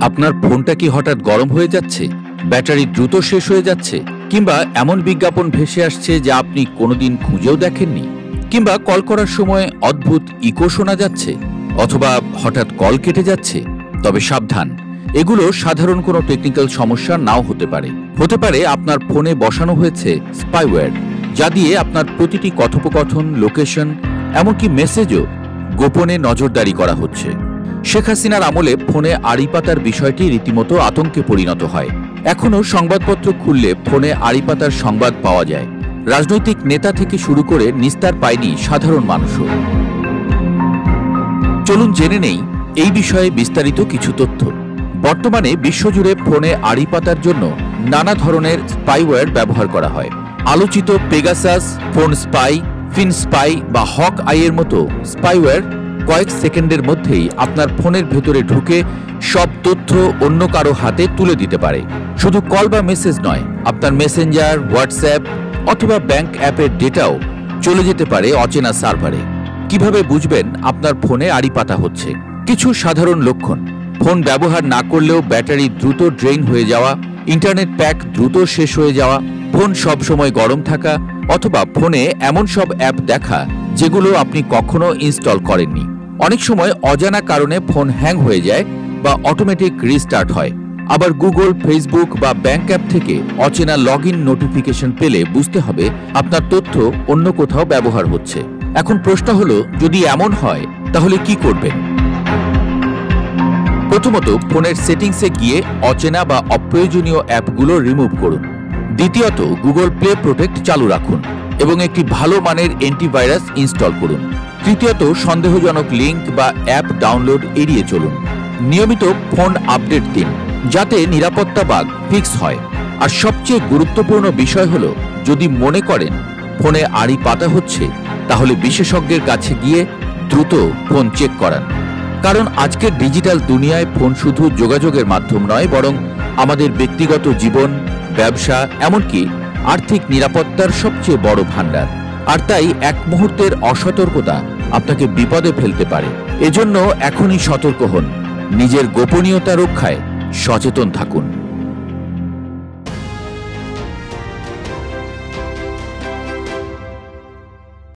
আপনার ফোনটা কি হঠাৎ গরম হয়ে যাচ্ছে, ব্যাটারি দ্রুত শেষ হয়ে যাচ্ছে, কিংবা এমন বিজ্ঞাপন ভেসে আসছে যা আপনি কোনোদিন খুঁজেও দেখেননি, কিংবা কল করার সময় অদ্ভুত ইকো শোনা যাচ্ছে, অথবা হঠাৎ কল কেটে যাচ্ছে? তবে সাবধান, এগুলো সাধারণ কোনো টেকনিক্যাল সমস্যা নাও হতে পারে। আপনার ফোনে বসানো হয়েছে স্পাইওয়্যার, যা দিয়ে আপনার প্রতিটি কথোপকথন, লোকেশন, এমনকি মেসেজও গোপনে নজরদারি করা হচ্ছে। শেখ হাসিনার আমলে ফোনে আড়ি পাতার বিষয়টি রীতিমতো আতঙ্কে পরিণত হয়। এখনও সংবাদপত্র খুললে ফোনে আড়ি পাতার সংবাদ পাওয়া যায়। রাজনৈতিক নেতা থেকে শুরু করে নিস্তার পায়নি সাধারণ মানুষও। চলুন জেনে নেই এই বিষয়ে বিস্তারিত কিছু তথ্য। বর্তমানে বিশ্বজুড়ে ফোনে আড়ি পাতার জন্য নানা ধরনের স্পাইওয়্যার ব্যবহার করা হয়। আলোচিত পেগাসাস, ফোন স্পাই, ফিন স্পাই বা হক আইয়ের মতো স্পাইওয়্যার কয়েক সেকেন্ডের মধ্যেই আপনার ফোনের ভেতরে ঢুকে সব তথ্য অন্য কারো হাতে তুলে দিতে পারে। শুধু কল বা মেসেজ নয়, আপনার মেসেঞ্জার, হোয়াটসঅ্যাপ অথবা ব্যাংক অ্যাপের ডেটাও চলে যেতে পারে অচেনা সার্ভারে। কিভাবে বুঝবেন আপনার ফোনে আড়ি পাতা হচ্ছে? কিছু সাধারণ লক্ষণ: ফোন ব্যবহার না করলেও ব্যাটারি দ্রুত ড্রেইন হয়ে যাওয়া, ইন্টারনেট প্যাক দ্রুত শেষ হয়ে যাওয়া, ফোন সবসময় গরম থাকা, অথবা ফোনে এমন সব অ্যাপ দেখা যেগুলো আপনি কখনো ইনস্টল করেননি। অনেক সময় অজানা কারণে ফোন হ্যাং হয়ে যায় বা অটোমেটিক রিস্টার্ট হয়। আবার গুগল, ফেসবুক বা ব্যাংক অ্যাপ থেকে অচেনা লগইন নোটিফিকেশন পেলে বুঝতে হবে আপনার তথ্য অন্য কোথাও ব্যবহার হচ্ছে। এখন প্রশ্ন হলো, যদি এমন হয় তাহলে কি করবেন? প্রথমত, ফোনের সেটিংসে গিয়ে অচেনা বা অপ্রয়োজনীয় অ্যাপগুলো রিমুভ করুন। দ্বিতীয়ত, গুগল প্লে প্রোটেক্ট চালু রাখুন এবং একটি ভালো মানের অ্যান্টিভাইরাস ইনস্টল করুন। তৃতীয়ত, সন্দেহজনক লিঙ্ক বা অ্যাপ ডাউনলোড এড়িয়ে চলুন। নিয়মিত ফোন আপডেট দিন যাতে নিরাপত্তা বাগ ফিক্স হয়। আর সবচেয়ে গুরুত্বপূর্ণ বিষয় হলো, যদি মনে করেন ফোনে আড়ি পাতা হচ্ছে, তাহলে বিশেষজ্ঞের কাছে গিয়ে দ্রুত ফোন চেক করান। কারণ আজকের ডিজিটাল দুনিয়ায় ফোন শুধু যোগাযোগের মাধ্যম নয়, বরং আমাদের ব্যক্তিগত জীবন, ব্যবসা, এমনকি আর্থিক নিরাপত্তার সবচেয়ে বড় ভান্ডার। আর তাই এক মুহূর্তের অসতর্কতা আপনাকে বিপদে ফেলতে পারে। এজন্য এখনই সতর্ক হন, নিজের গোপনীয়তা রক্ষায় সচেতন থাকুন।